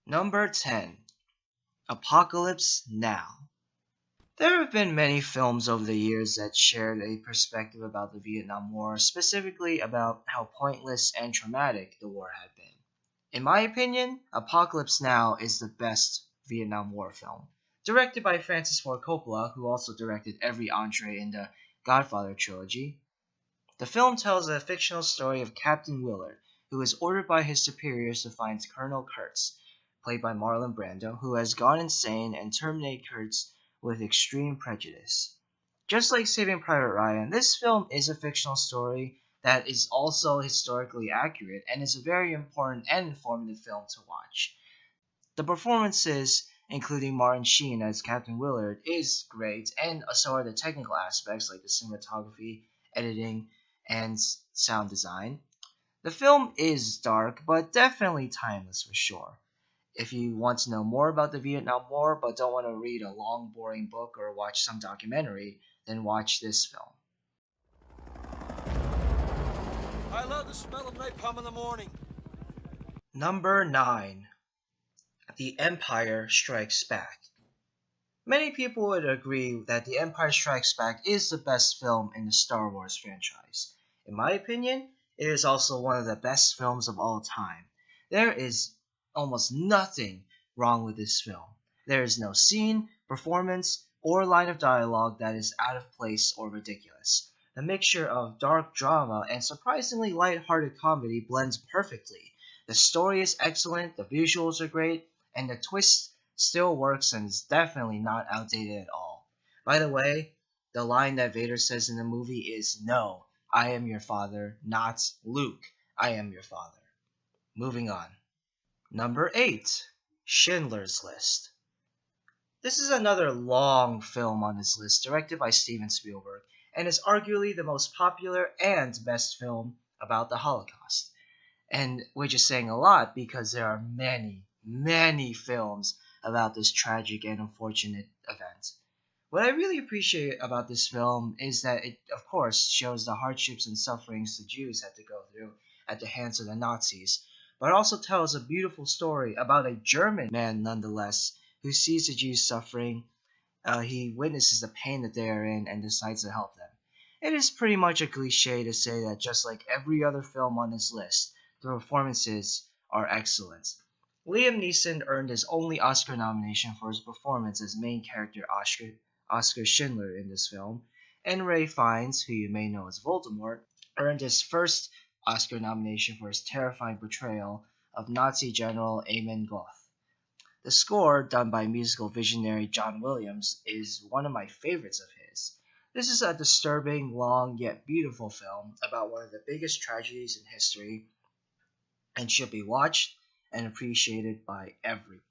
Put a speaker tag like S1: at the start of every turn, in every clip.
S1: Number 10. Apocalypse Now. There have been many films over the years that shared a perspective about the Vietnam War, specifically about how pointless and traumatic the war had been. In my opinion, Apocalypse Now is the best Vietnam War film. Directed by Francis Ford Coppola, who also directed every entree in the Godfather trilogy, the film tells a fictional story of Captain Willard, who is ordered by his superiors to find Colonel Kurtz, played by Marlon Brando, who has gone insane, and terminate Kurtz with extreme prejudice. Just like Saving Private Ryan, this film is a fictional story that is also historically accurate and is a very important and informative film to watch. The performances, including Martin Sheen as Captain Willard, is great, and so are the technical aspects like the cinematography, editing, and sound design. The film is dark, but definitely timeless for sure. If you want to know more about the Vietnam War but don't want to read a long, boring book or watch some documentary, then watch this film.
S2: I love the smell of napalm in the morning.
S1: Number 9. The Empire Strikes Back. Many people would agree that The Empire Strikes Back is the best film in the Star Wars franchise. In my opinion, it is also one of the best films of all time. There is almost nothing wrong with this film. There is no scene, performance, or line of dialogue that is out of place or ridiculous. The mixture of dark drama and surprisingly light-hearted comedy blends perfectly. The story is excellent, the visuals are great, and the twist still works and is definitely not outdated at all. By the way, the line that Vader says in the movie is, "No, I am your father, not Luke, I am your father." Moving on. Number 8. Schindler's List. This is another long film on this list, directed by Steven Spielberg, and is arguably the most popular and best film about the Holocaust. And which is saying a lot because there are many films about this tragic and unfortunate event. What I really appreciate about this film is that it, of course, shows the hardships and sufferings the Jews had to go through at the hands of the Nazis, but it also tells a beautiful story about a German man, nonetheless, who sees the Jews suffering. He witnesses the pain that they are in and decides to help them. It is pretty much a cliche to say that just like every other film on this list, the performances are excellent. Liam Neeson earned his only Oscar nomination for his performance as main character Oscar Schindler in this film, and Ralph Fiennes, who you may know as Voldemort, earned his first Oscar nomination for his terrifying portrayal of Nazi General Amon Goth. The score, done by musical visionary John Williams, is one of my favorites of his. This is a disturbing, long, yet beautiful film about one of the biggest tragedies in history and should be watched and appreciated by everyone.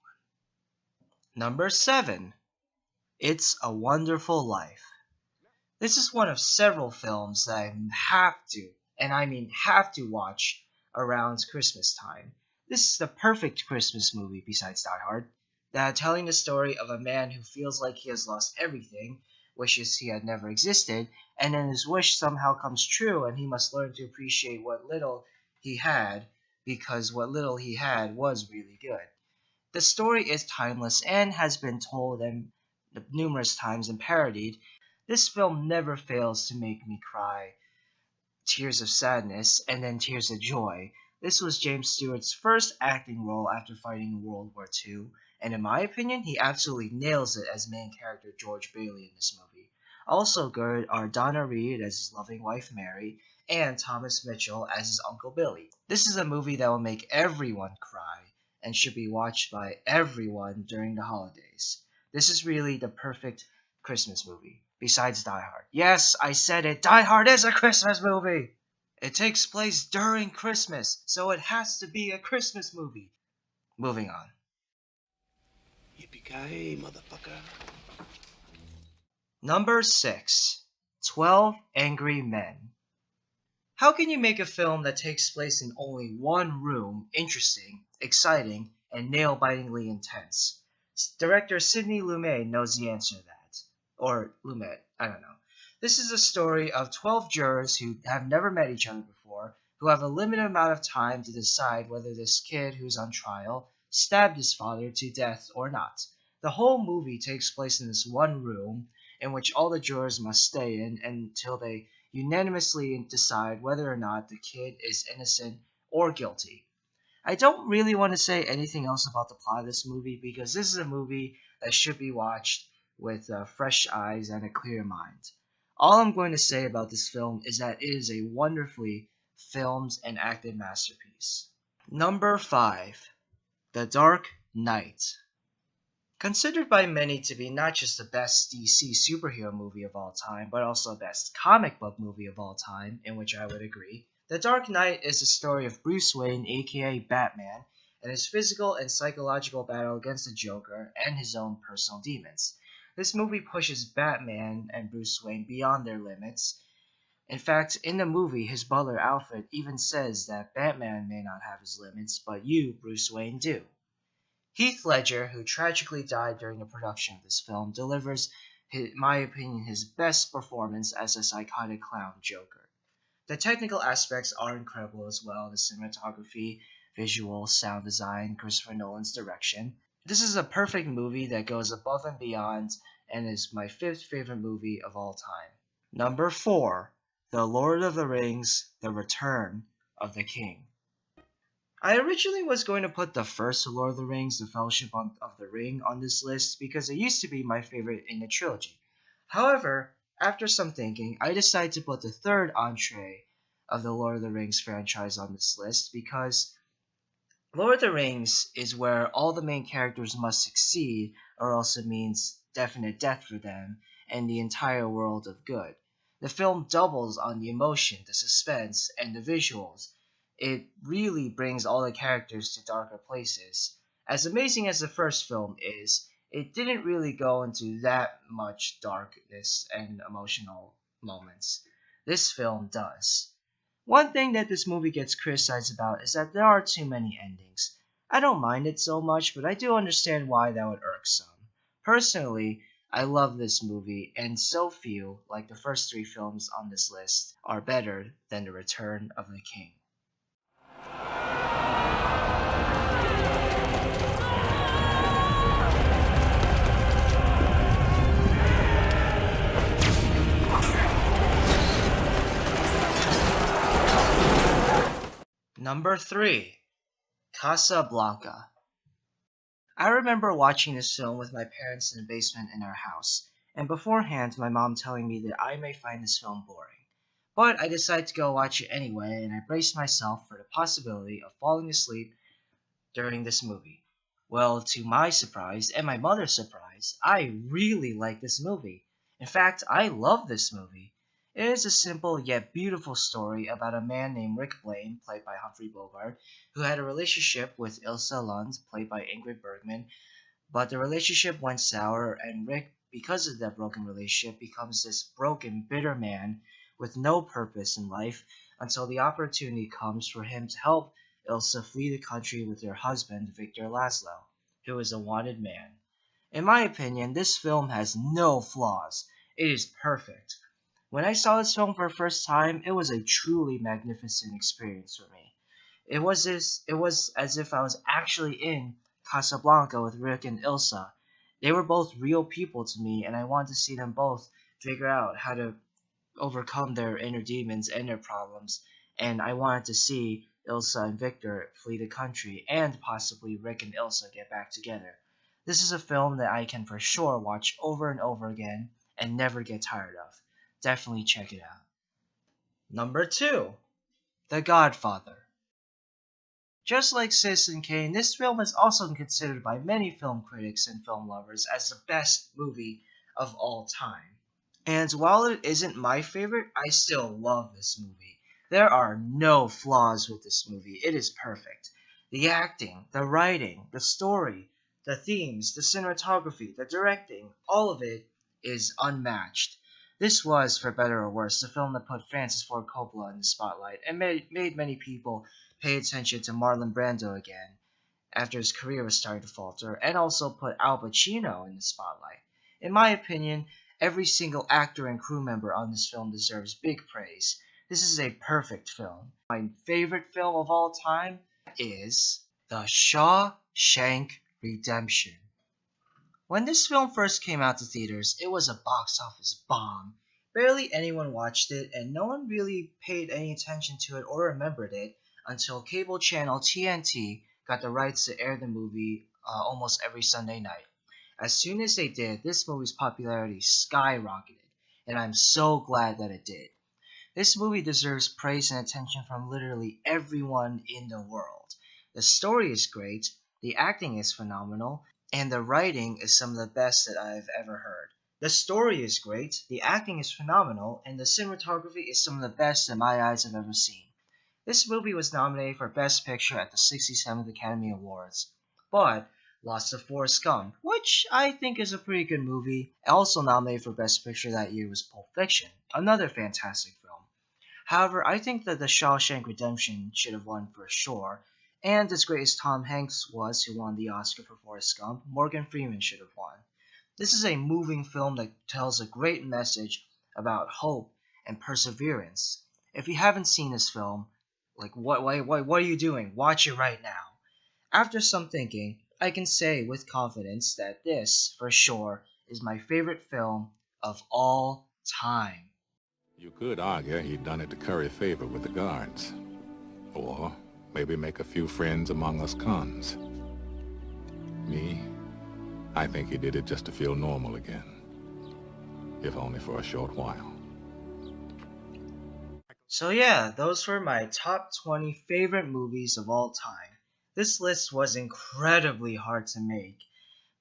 S1: Number 7. It's a Wonderful Life. This is one of several films that I have to, and I mean have to watch around Christmas time. This is the perfect Christmas movie besides Die Hard, telling the story of a man who feels like he has lost everything, wishes he had never existed, and then his wish somehow comes true and he must learn to appreciate what little he had because what little he had was really good. The story is timeless and has been told numerous times and parodied. This film never fails to make me cry tears of sadness and then tears of joy. This was James Stewart's first acting role after fighting in World War II, and in my opinion, he absolutely nails it as main character George Bailey in this movie. Also good are Donna Reed as his loving wife Mary, and Thomas Mitchell as his Uncle Billy. This is a movie that will make everyone cry and should be watched by everyone during the holidays. This is really the perfect Christmas movie, besides Die Hard. Yes, I said it, Die Hard is a Christmas movie! It takes place during Christmas, so it has to be a Christmas movie. Moving on.
S2: Yippee-ki-yay, motherfucker.
S1: Number 6. 12 Angry Men. How can you make a film that takes place in only one room interesting, exciting, and nail-bitingly intense? Director Sidney Lumet knows the answer to that. Or Lumet, I don't know. This is a story of 12 jurors who have never met each other before, who have a limited amount of time to decide whether this kid who's on trial, stabbed his father to death or not. The whole movie takes place in this one room in which all the jurors must stay in until they unanimously decide whether or not the kid is innocent or guilty. I don't really want to say anything else about the plot of this movie because this is a movie that should be watched with fresh eyes and a clear mind. All I'm going to say about this film is that it is a wonderfully filmed and acted masterpiece. Number 5. The Dark Knight. Considered by many to be not just the best DC superhero movie of all time, but also the best comic book movie of all time, in which I would agree, The Dark Knight is the story of Bruce Wayne, aka Batman, and his physical and psychological battle against the Joker and his own personal demons. This movie pushes Batman and Bruce Wayne beyond their limits. In fact, in the movie, his butler Alfred even says that Batman may not have his limits, but you, Bruce Wayne, do. Heath Ledger, who tragically died during the production of this film, delivers, in my opinion, his best performance as a psychotic clown Joker. The technical aspects are incredible as well, the cinematography, visual, sound design, Christopher Nolan's direction. This is a perfect movie that goes above and beyond and is my 5th favorite movie of all time. Number 4. The Lord of the Rings, The Return of the King. I originally was going to put the first Lord of the Rings, The Fellowship of the Ring, on this list because it used to be my favorite in the trilogy. However, after some thinking, I decided to put the third entree of the Lord of the Rings franchise on this list because Lord of the Rings is where all the main characters must succeed or else it means definite death for them and the entire world of good. The film doubles on the emotion, the suspense, and the visuals. It really brings all the characters to darker places. As amazing as the first film is, it didn't really go into that much darkness and emotional moments. This film does. One thing that this movie gets criticized about is that there are too many endings. I don't mind it so much, but I do understand why that would irk some. Personally, I love this movie, and so few, like the first 3 films on this list, are better than The Return of the King. Number 3. Casablanca. I remember watching this film with my parents in the basement in our house, and beforehand my mom telling me that I may find this film boring. But I decided to go watch it anyway, and I braced myself for the possibility of falling asleep during this movie. Well, to my surprise, and my mother's surprise, I really like this movie. In fact, I love this movie. It is a simple yet beautiful story about a man named Rick Blaine, played by Humphrey Bogart, who had a relationship with Ilsa Lund, played by Ingrid Bergman, but the relationship went sour, and Rick, because of that broken relationship, becomes this broken, bitter man with no purpose in life until the opportunity comes for him to help Ilsa flee the country with her husband, Victor Laszlo, who is a wanted man. In my opinion, this film has no flaws. It is perfect. When I saw this film for the first time, it was a truly magnificent experience for me. It was as if I was actually in Casablanca with Rick and Ilsa. They were both real people to me, and I wanted to see them both figure out how to overcome their inner demons and their problems, and I wanted to see Ilsa and Victor flee the country, and possibly Rick and Ilsa get back together. This is a film that I can for sure watch over and over again and never get tired of. Definitely check it out. Number 2. The Godfather. Just like Citizen Kane, this film is also considered by many film critics and film lovers as the best movie of all time. And while it isn't my favorite, I still love this movie. There are no flaws with this movie. It is perfect. The acting, the writing, the story, the themes, the cinematography, the directing, all of it is unmatched. This was, for better or worse, the film that put Francis Ford Coppola in the spotlight and made many people pay attention to Marlon Brando again after his career was starting to falter, and also put Al Pacino in the spotlight. In my opinion, every single actor and crew member on this film deserves big praise. This is a perfect film. My favorite film of all time is The Shawshank Redemption. When this film first came out to theaters, it was a box office bomb. Barely anyone watched it, and no one really paid any attention to it or remembered it until cable channel TNT got the rights to air the movie almost every Sunday night. As soon as they did, this movie's popularity skyrocketed, and I'm so glad that it did. This movie deserves praise and attention from literally everyone in the world. The story is great, the acting is phenomenal, and the writing is some of the best that I've ever heard. The story is great, the acting is phenomenal, and the cinematography is some of the best that my eyes have ever seen. This movie was nominated for Best Picture at the 67th Academy Awards, but lost to Forrest Gump, which I think is a pretty good movie. Also nominated for Best Picture that year was Pulp Fiction, another fantastic film. However, I think that The Shawshank Redemption should have won for sure, and as great as Tom Hanks was, who won the Oscar for Forrest Gump, Morgan Freeman should have won. This is a moving film that tells a great message about hope and perseverance. If you haven't seen this film, what are you doing? Watch it right now. After some thinking, I can say with confidence that this, for sure, is my favorite film of all time.
S3: You could argue he'd done it to curry favor with the guards. Or maybe make a few friends among us cons. Me, I think he did it just to feel normal again. If only for a short while.
S1: So yeah, those were my top 20 favorite movies of all time. This list was incredibly hard to make,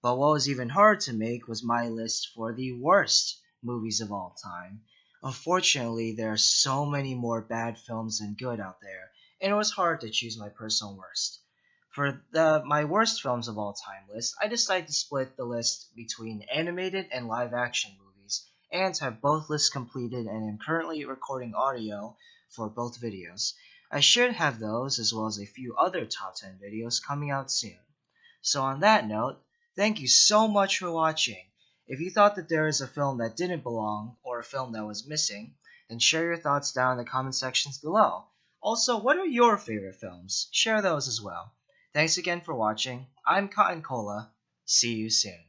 S1: but what was even harder to make was my list for the worst movies of all time. Unfortunately, there are so many more bad films than good out there, and it was hard to choose my personal worst. For my worst films of all time list, I decided to split the list between animated and live action movies, and to have both lists completed, and am currently recording audio for both videos. I should have those as well as a few other top 10 videos coming out soon. So on that note, thank you so much for watching. If you thought that there is a film that didn't belong, or a film that was missing, then share your thoughts down in the comment sections below. Also, what are your favorite films? Share those as well. Thanks again for watching. I'm Cotton Cola. See you soon.